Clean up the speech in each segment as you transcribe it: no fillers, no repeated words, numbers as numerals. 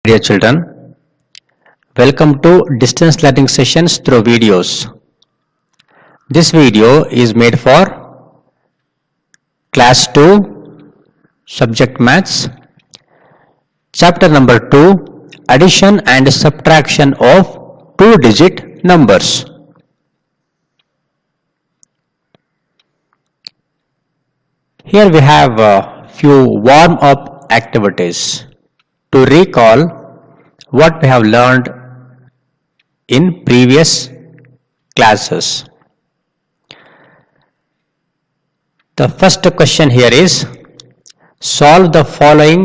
Dear children, welcome to distance learning sessions through videos. This video is made for class 2 subject maths, chapter number 2, addition and subtraction of two-digit numbers. Here we have a few warm-up activities to recall what we have learned in previous classes. The first question here is, solve the following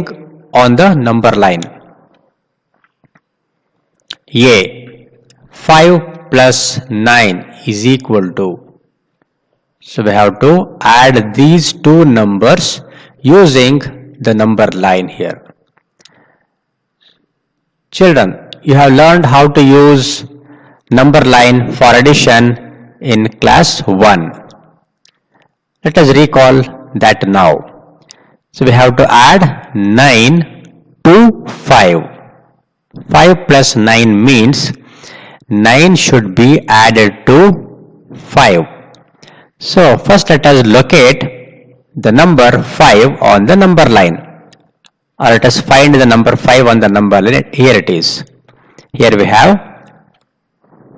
on the number line. A. 5 plus 9 is equal to. So we have to add these two numbers using the number line here. Children, you have learned how to use number line for addition in class 1. Let us recall that now. So we have to add 9 to 5. 5 plus 9 means 9 should be added to 5. So first let us locate the number 5 on the number line. Or let us find the number 5 on the number line. Here it is. Here we have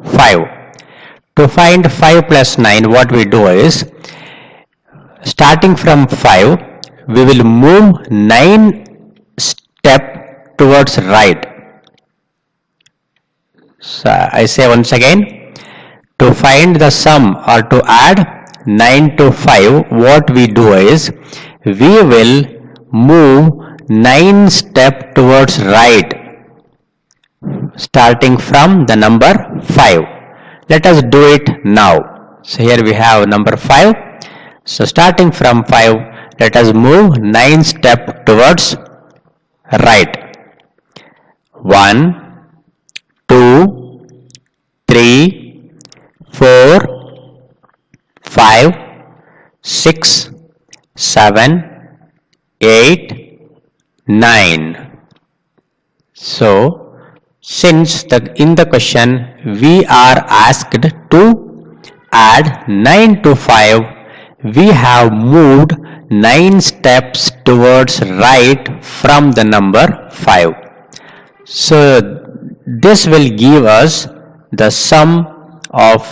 5. To find 5 plus 9, what we do is, starting from 5, we will move 9 step towards right. So I say once again, to find the sum or to add 9 to 5, what we do is, we will move 9 step towards right, starting from the number 5. Let us do it now. So here we have number 5. So starting from 5, let us move 9 step towards right. 1, 2, 3, 4, 5, 6, 7, 8, 9. So, since in the question we are asked to add 9 to 5, we have moved 9 steps towards right from the number 5. So, this will give us the sum of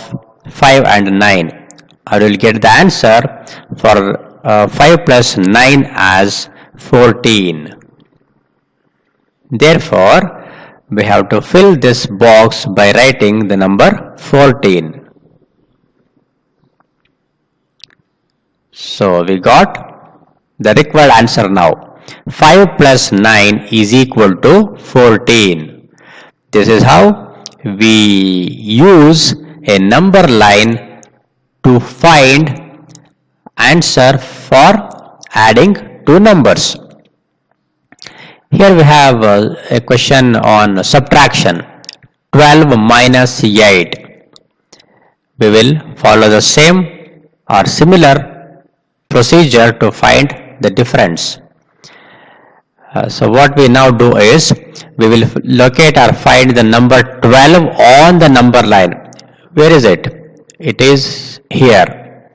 5 and 9. I will get the answer for 5 plus 9 as 14. Therefore, we have to fill this box by writing the number 14. So we got the required answer now. 5 plus 9 is equal to 14. This is how we use a number line to find answer for adding two numbers. Here we have a question on subtraction. 12 minus 8. We will follow the same or similar procedure to find the difference. So what we now do is, we will locate or find the number 12 on the number line. Where is it? It is here.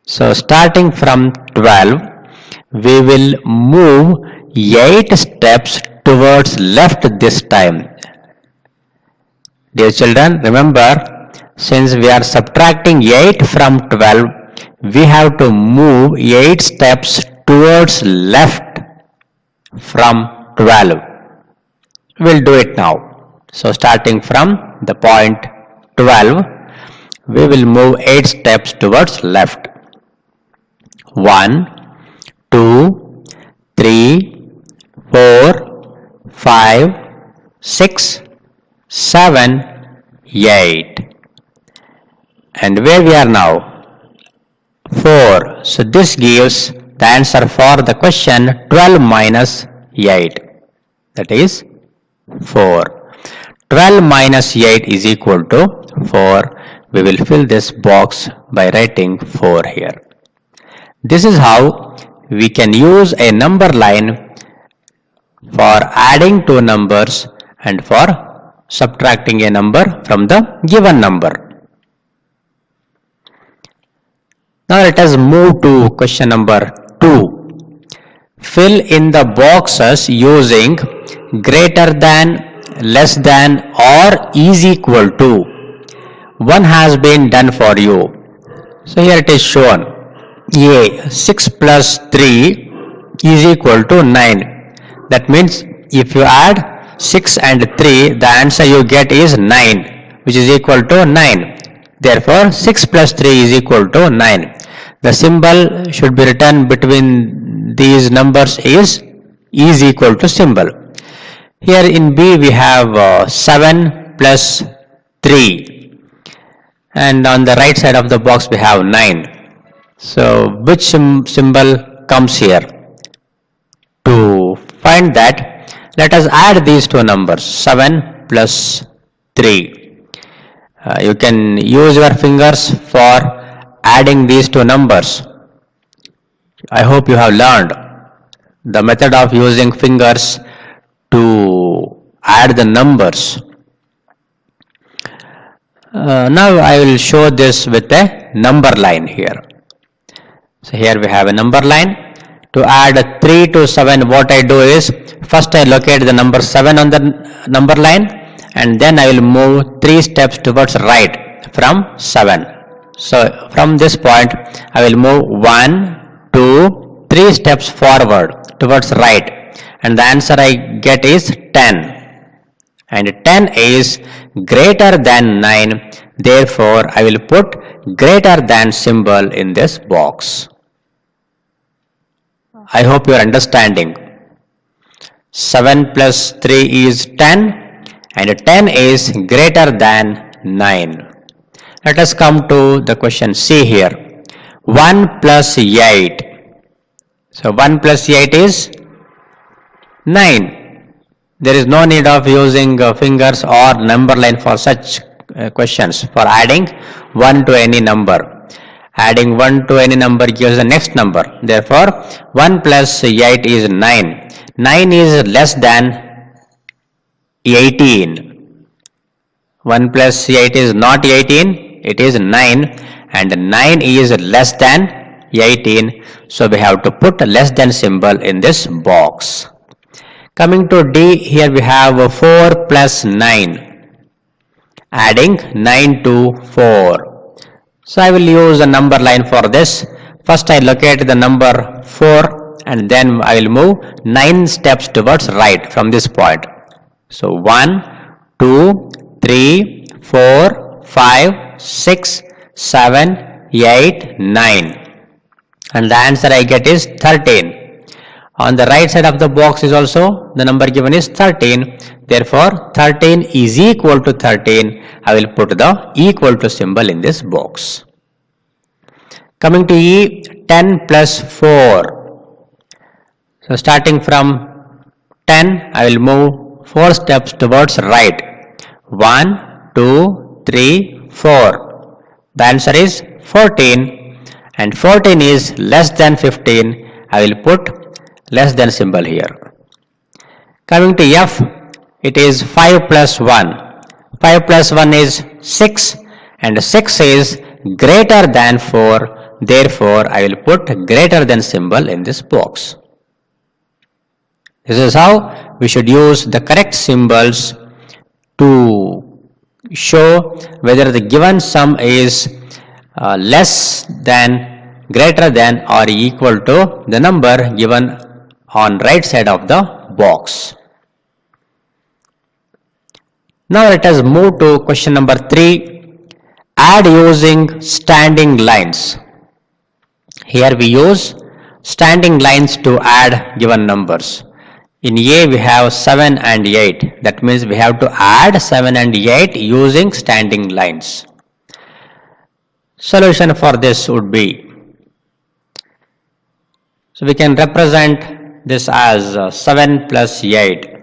So starting from 12, we will move 8 steps towards left this time. Dear children, remember, since we are subtracting 8 from 12, we have to move 8 steps towards left from 12. We'll do it now. So starting from the point 12, we will move 8 steps towards left. 1, 2, 3, 4, 5, 6, 7, 8. And where we are now? 4. So this gives the answer for the question 12 minus 8. That is 4. 12 minus 8 is equal to 4. We will fill this box by writing 4 here. This is how we can use a number line for adding two numbers and for subtracting a number from the given number. Now let us move to question number 2. Fill in the boxes using greater than, less than or is equal to. One has been done for you. So here it is shown. A 6 plus 3 is equal to 9. That means if you add 6 and 3, the answer you get is 9, which is equal to 9. Therefore 6 plus 3 is equal to 9. The symbol should be written between these numbers is equal to symbol. Here in B we have 7 plus 3, and on the right side of the box we have 9. So which symbol comes here? To find that, let us add these two numbers, 7 plus 3. You can use your fingers for adding these two numbers. I hope you have learned the method of using fingers to add the numbers. Now I will show this with a number line here. So here we have a number line. To add 3 to 7, what I do is, first I locate the number 7 on the number line, and then I will move 3 steps towards right from 7. So from this point I will move 1, 2, 3 steps forward towards right, and the answer I get is 10. And 10 is greater than 9, therefore I will put greater than symbol in this box. I hope you are understanding. 7 plus 3 is 10, and 10 is greater than 9. Let us come to the question C here. 1 plus 8. So 1 plus 8 is 9. There is no need of using fingers or number line for such questions. For adding 1 to any number, adding 1 to any number gives the next number. Therefore 1 plus 8 is 9. 9 is less than 18. 1 plus 8 is not 18, it is 9, and 9 is less than 18, so we have to put a less than symbol in this box. Coming to D, here we have 4 plus 9, adding 9 to 4. So I will use a number line for this. First I locate the number 4, and then I will move 9 steps towards right from this point. So 1, 2, 3, 4, 5, 6, 7, 8, 9. And the answer I get is 13. On the right side of the box is also the number given is 13. Therefore 13 is equal to 13. I will put the equal to symbol in this box. Coming to E, 10 plus 4. So starting from 10, I will move 4 steps towards right. 1, 2, 3, 4. The answer is 14, and 14 is less than 15. I will put less than symbol here. Coming to F, it is 5 plus 1. 5 plus 1 is 6, and 6 is greater than 4. Therefore, I will put greater than symbol in this box. This is how we should use the correct symbols to show whether the given sum is less than, greater than or equal to the number given on right side of the box. Now let us move to question number 3. Add using standing lines. Here we use standing lines to add given numbers. In A we have 7 and 8. That means we have to add 7 and 8 using standing lines. Solution for this would be, so we can represent this as 7 plus 8.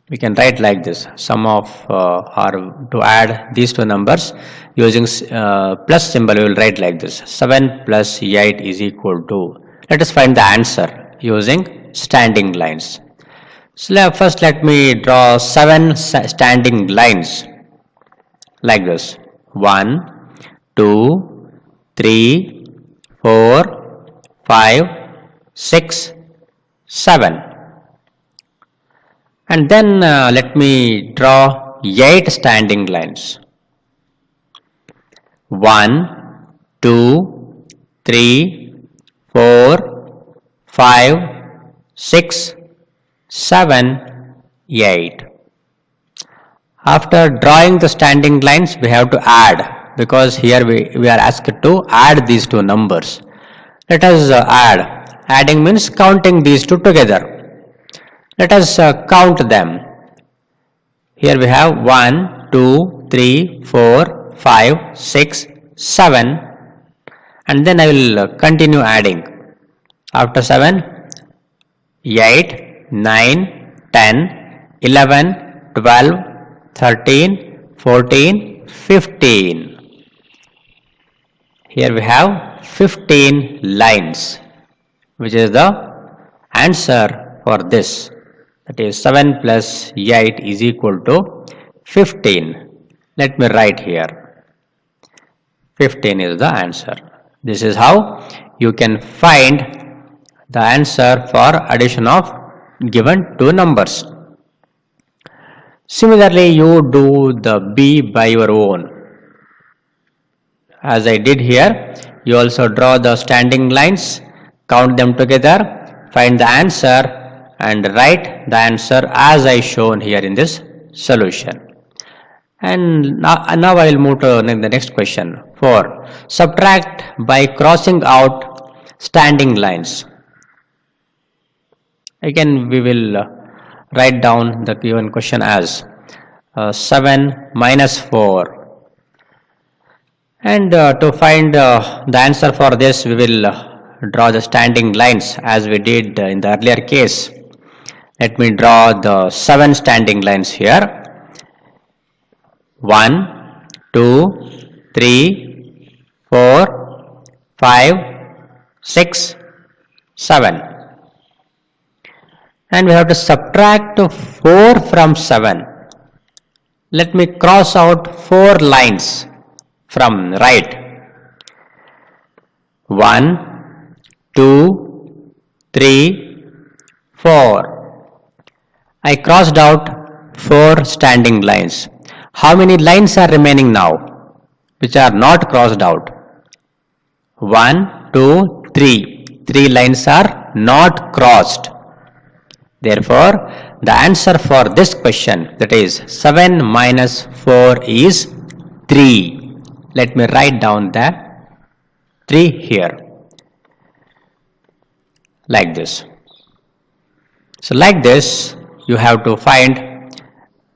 We can write like this. Sum of or to add these two numbers using plus symbol, we will write like this. 7 plus 8 is equal to. Let us find the answer using standing lines. So first let me draw 7 standing lines like this. 1, 2, 3, 4, 5, 6, 7. And then let me draw 8 standing lines. 1, 2, 3, 4, 5, 6, 7, 8. After drawing the standing lines, we have to add, because here we are asked to add these two numbers. Let us add. Adding means counting these two together. Let us count them. Here we have 1, 2, 3, 4, 5, 6, 7, and then I will continue adding. After 7, 8, 9, 10, 11, 12, 13, 14, 15. Here we have 15 lines, which is the answer for this. That is 7 plus 8 is equal to 15. Let me write here. 15 is the answer. This is how you can find the answer for addition of given two numbers. Similarly, you do the B by your own. As I did here, you also draw the standing lines, count them together, find the answer, and write the answer as I shown here in this solution. And now I will move to the next question. 4. Subtract by crossing out standing lines. Again, we will write down the given question as 7 minus 4. And to find the answer for this, we will draw the standing lines as we did in the earlier case. Let me draw the 7 standing lines here. 1, 2, 3, 4, 5, 6, 7. And we have to subtract 4 from 7. Let me cross out 4 lines from right. 1, 2, 3, 4. I crossed out 4 standing lines. How many lines are remaining now, which are not crossed out? 1, 2, 3. 3 lines are not crossed. Therefore, the answer for this question, that is 7 minus 4 is 3. Let me write down the 3 here, like this. So like this, you have to find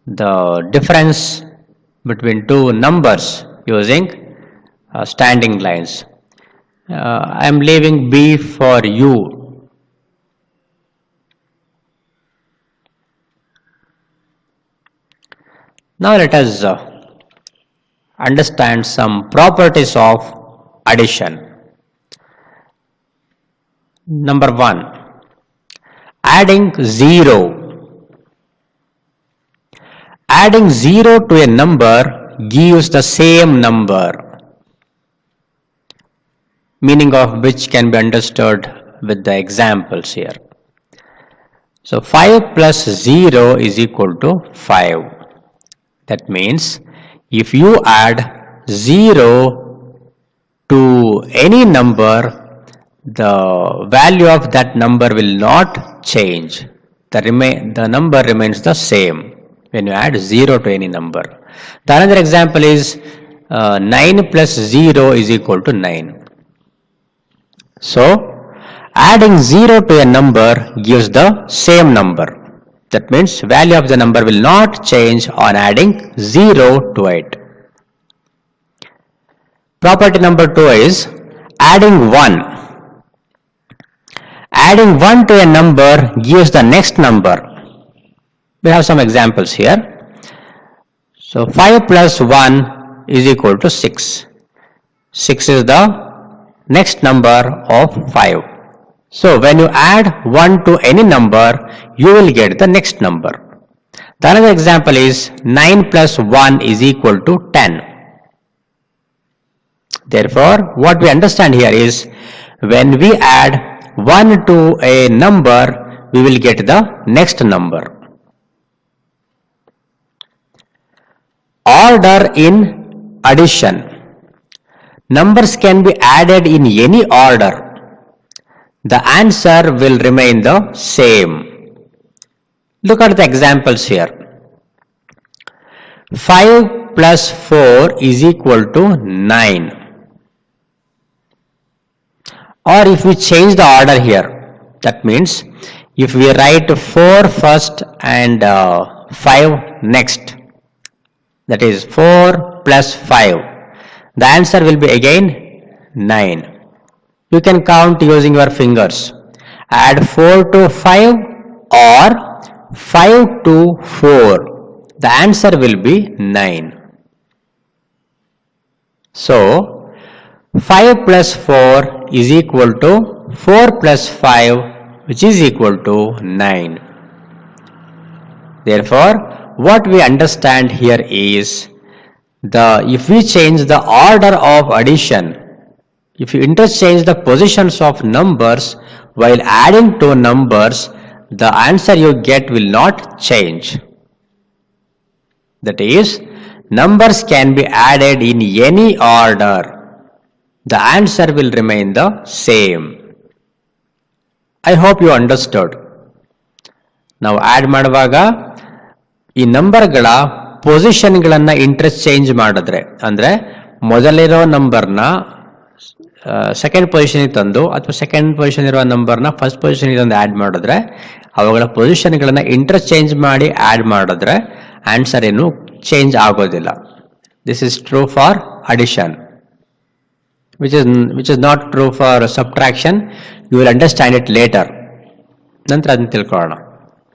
the difference between two numbers using standing lines. I am leaving B for you. Now let us understand some properties of addition. Number 1. Adding 0. Adding 0 to a number gives the same number, meaning of which can be understood with the examples here. So 5 plus 0 is equal to 5. That means if you add 0 to any number, the value of that number will not change. The number remains the same when you add 0 to any number. The another example is 9 plus 0 is equal to 9. So adding 0 to a number gives the same number. That means value of the number will not change on adding 0 to it. Property number 2 is adding 1. Adding 1 to a number gives the next number. We have some examples here. So 5 plus 1 is equal to 6. 6 is the next number of 5. So when you add 1 to any number, you will get the next number. The another example is 9 plus 1 is equal to 10. Therefore, what we understand here is when we add 1 to a number, we will get the next number. Order in addition. Numbers can be added in any order. The answer will remain the same. Look at the examples here. 5 plus 4 is equal to 9. Or if we change the order here, that means if we write 4 first and 5 next, that is 4 plus 5, the answer will be again 9. You can count using your fingers. Add 4 to 5 or 5 to 4. The answer will be 9. So, 5 plus 4 is equal to 4 plus 5, which is equal to 9. Therefore, what we understand here is if we change the order of addition, if you interchange the positions of numbers while adding two numbers, the answer you get will not change. That is, numbers can be added in any order. The answer will remain the same. I hope you understood. Now add ಮಾಡುವಾಗ ಈ ನಂಬರ್ಗಳ ಪೊಸಿಷನ್ಗಳನ್ನು interchange ಮಾಡಿದ್ರೆ, ಅಂದರೆ ಮೊದಲಿರೋ ನಂಬರ್ನ second ಪೊಸಿಷನ್ಗೆ ತಂದು ಅಥವಾ second position ಇರುವ ನಂಬರ್ನ first ಪೊಸಿಷನ್ಗೆ ತಂದು ಆ್ಯಡ್ ಮಾಡಿದ್ರೆ, ಅವುಗಳ ಪೊಸಿಷನ್ಗಳನ್ನು ಇಂಟರ್ಚೇಂಜ್ ಮಾಡಿ ಆ್ಯಡ್ ಮಾಡಿದ್ರೆ ಆನ್ಸರ್ ಏನು ಚೇಂಜ್ ಆಗೋದಿಲ್ಲ. This is true for addition, which is not true for subtraction. You will understand it later. ನಂತರ ಅದನ್ನು ತಿಳ್ಕೊಳ್ಳೋಣ.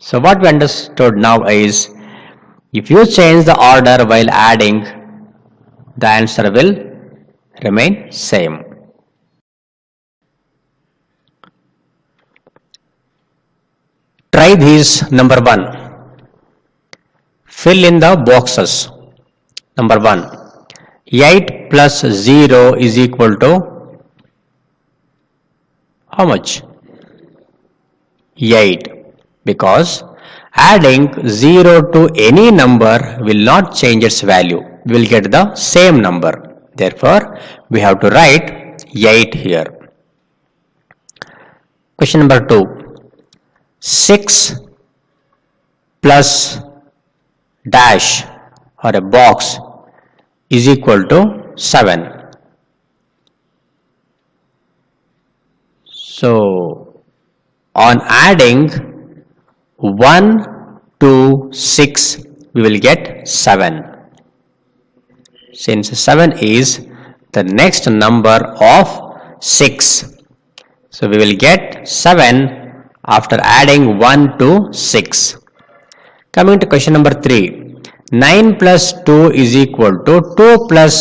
So what we understood now is, if you change the order while adding, the answer will remain same. Try these. Number 1. Fill in the boxes. Number 1. 8 plus 0 is equal to how much? 8. Because adding 0 to any number will not change its value. We will get the same number. Therefore, we have to write 8 here. Question number 2. 6 plus dash or a box is equal to 7. So, on adding 1 to 6, we will get 7. Since 7 is the next number of 6, so we will get 7 after adding 1 to 6. Coming to question number 3. 9 plus 2 is equal to 2 plus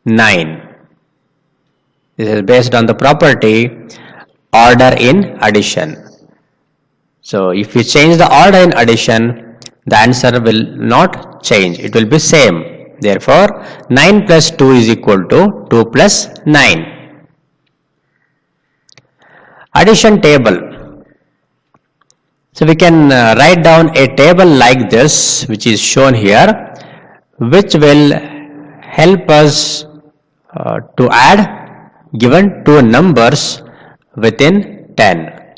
9. This is based on the property order in addition. So if you change the order in addition, the answer will not change. It will be same. Therefore, 9 plus 2 is equal to 2 plus 9. Addition table. So we can write down a table like this, which is shown here, which will help us to add given two numbers within 10.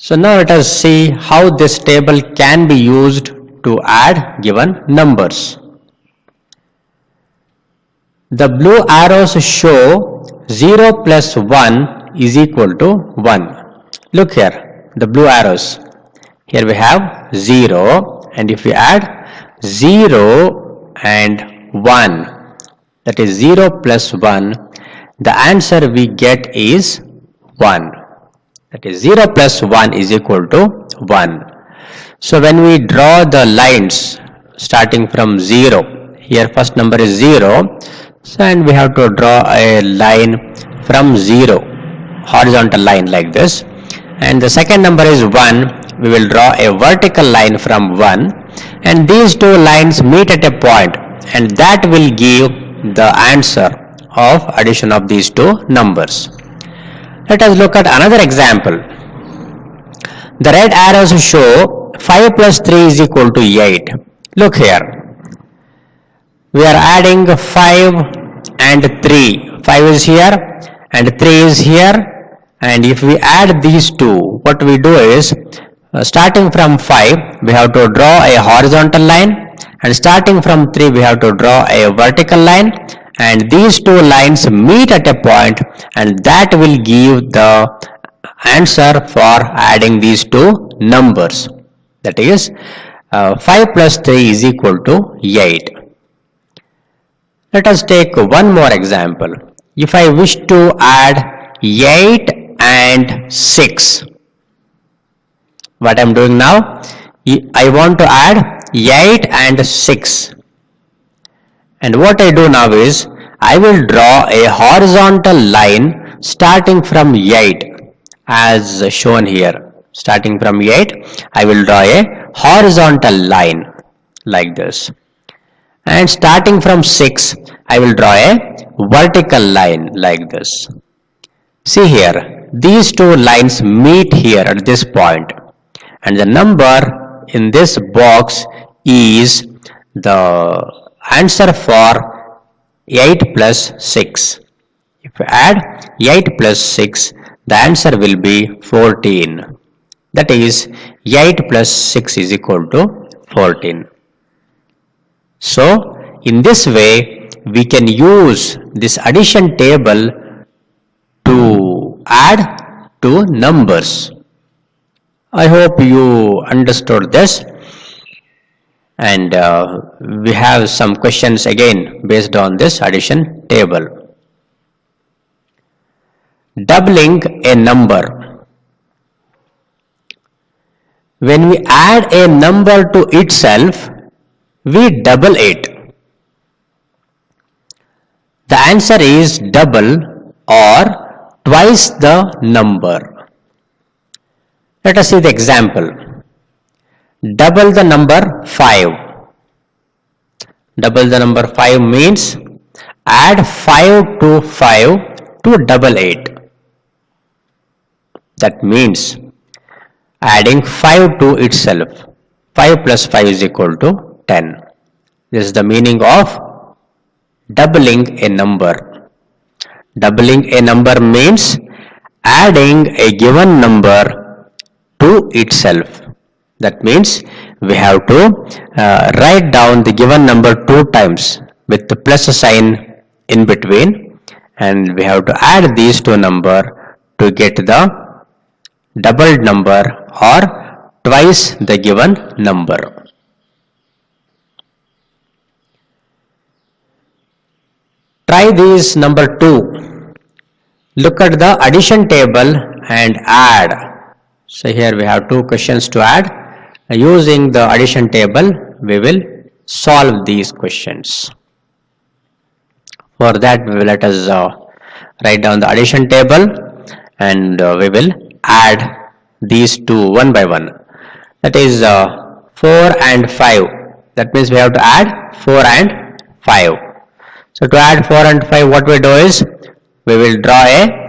So now let us see how this table can be used to add given numbers. The blue arrows show 0 plus 1 is equal to 1. Look here, the blue arrows. Here we have 0, and if we add 0 and 1, that is 0 plus 1, the answer we get is 1. That is 0 plus 1 is equal to 1. So when we draw the lines starting from 0, here first number is 0, so and we have to draw a line from 0, horizontal line like this, and the second number is 1, we will draw a vertical line from 1, and these two lines meet at a point, and that will give the answer of addition of these two numbers. Let us look at another example. The red arrows show 5 plus 3 is equal to 8. Look here. We are adding 5 and 3. 5 is here and 3 is here. And if we add these two, what we do is, starting from 5, we have to draw a horizontal line. And starting from 3, we have to draw a vertical line. And these two lines meet at a point, and that will give the answer for adding these two numbers. That is 5 plus 3 is equal to 8. Let us take one more example. If I wish to add 8 and 6, what I am doing now, I want to add 8 and 6. And what I do now is, I will draw a horizontal line starting from 8 as shown here. Starting from 8, I will draw a horizontal line like this. And starting from 6, I will draw a vertical line like this. See here, these two lines meet here at this point. And the number in this box is the answer for 8 plus 6. If we add 8 plus 6, the answer will be 14. That is 8 plus 6 is equal to 14. So in this way we can use this addition table to add two numbers. I hope you understood this. And we have some questions again based on this addition table. Doubling a number. When we add a number to itself, we double it. The answer is double or twice the number. Let us see the example. Double the number 5. Double the number 5 means add 5 to 5 to double 8. That means adding 5 to itself. 5 plus 5 is equal to 10. This is the meaning of doubling a number. Doubling a number means adding a given number to itself. That means we have to write down the given number 2 times with the plus sign in between, and we have to add these two numbers to get the doubled number or twice the given number. Try this number 2. Look at the addition table and add. So here we have two questions to add. Using the addition table, we will solve these questions. For that, let us write down the addition table, and we will add these two one by one. That is 4 and 5. That means we have to add 4 and 5. So to add 4 and 5, what we do is, we will draw a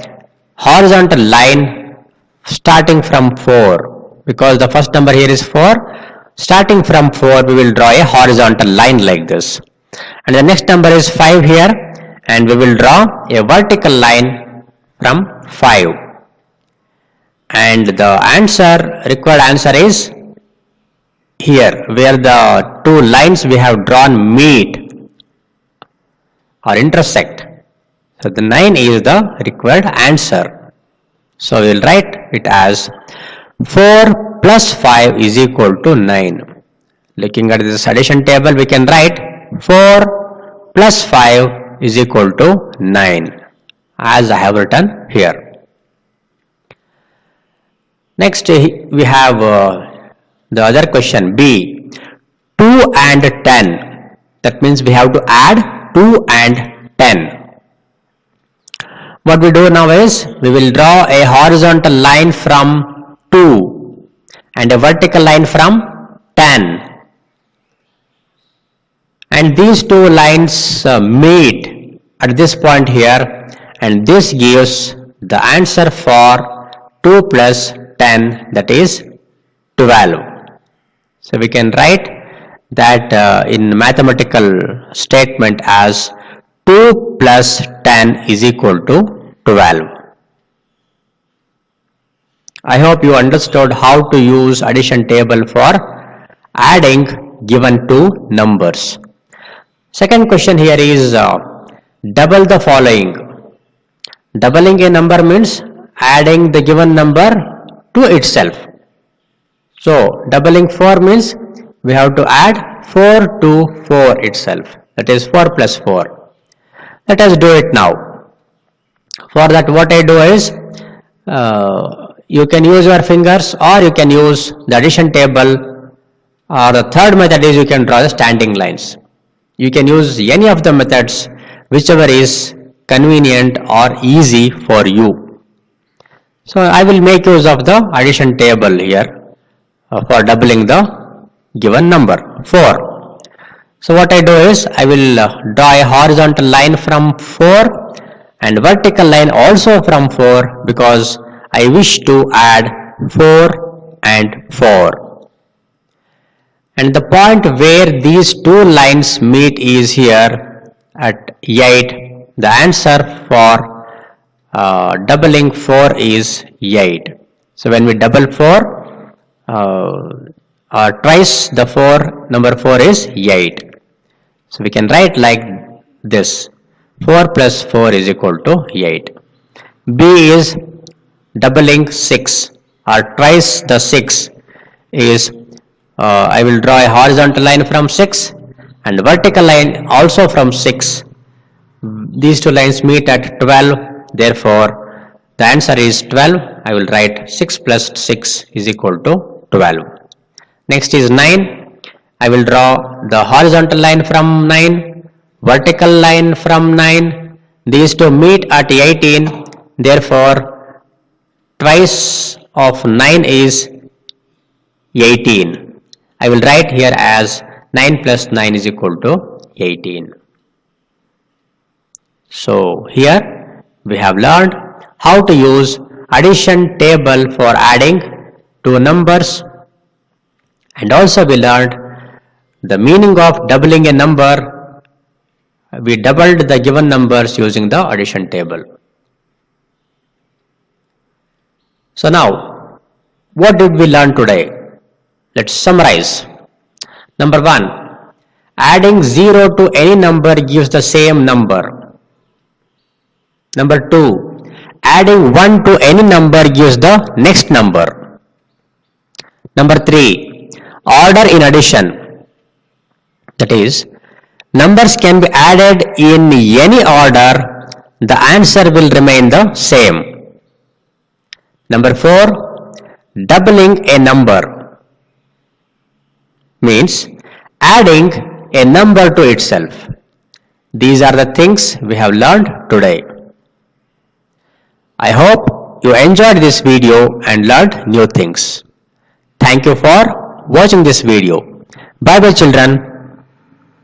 horizontal line starting from 4. Because the first number here is 4, starting from 4 we will draw a horizontal line like this. And the next number is 5 here, and we will draw a vertical line from 5. And the required answer is here, where the two lines we have drawn meet or intersect. So the 9 is the required answer. So we will write it as 4 plus 5 is equal to 9. Looking at this addition table, we can write 4 plus 5 is equal to 9, as I have written here. Next we have the other question B. 2 and 10. That means we have to add 2 and 10. What we do now is, we will draw a horizontal line from 2 and a vertical line from 10. And these two lines meet at this point here, and this gives the answer for 2 plus 10, that is 12. So we can write that in mathematical statement as 2 plus 10 is equal to 12. I hope you understood how to use addition table for adding given two numbers. Second question here is double the following. Doubling a number means adding the given number to itself. So doubling 4 means we have to add 4 to 4 itself, that is 4 plus 4. Let us do it now. For that, what I do is you can use your fingers, or you can use the addition table, or the third method is you can draw the standing lines. You can use any of the methods, whichever is convenient or easy for you. So I will make use of the addition table here for doubling the given number 4. So what I do is I will draw a horizontal line from 4 and vertical line also from 4, because I wish to add 4 and 4. And the point where these two lines meet is here at 8. The answer for doubling 4 is 8. So when we double 4, twice the 4, number 4 is 8. So we can write like this: 4 plus 4 is equal to 8. B is doubling 6, or twice the 6 is I will draw a horizontal line from 6 and vertical line also from 6. These two lines meet at 12. Therefore, the answer is 12. I will write 6 plus 6 is equal to 12. Next is 9. I will draw the horizontal line from 9, vertical line from 9. These two meet at 18. Therefore, twice of 9 is 18. I will write here as 9 plus 9 is equal to 18. So here we have learned how to use addition table for adding two numbers, and also we learned the meaning of doubling a number. We doubled the given numbers using the addition table. So now, what did we learn today? Let's summarize. Number 1, adding 0 to any number gives the same number. Number 2, adding 1 to any number gives the next number. Number 3, order in addition. That is, numbers can be added in any order, the answer will remain the same. Number 4, doubling a number means adding a number to itself. These are the things we have learned today. I hope you enjoyed this video and learned new things. Thank you for watching this video. Bye bye children.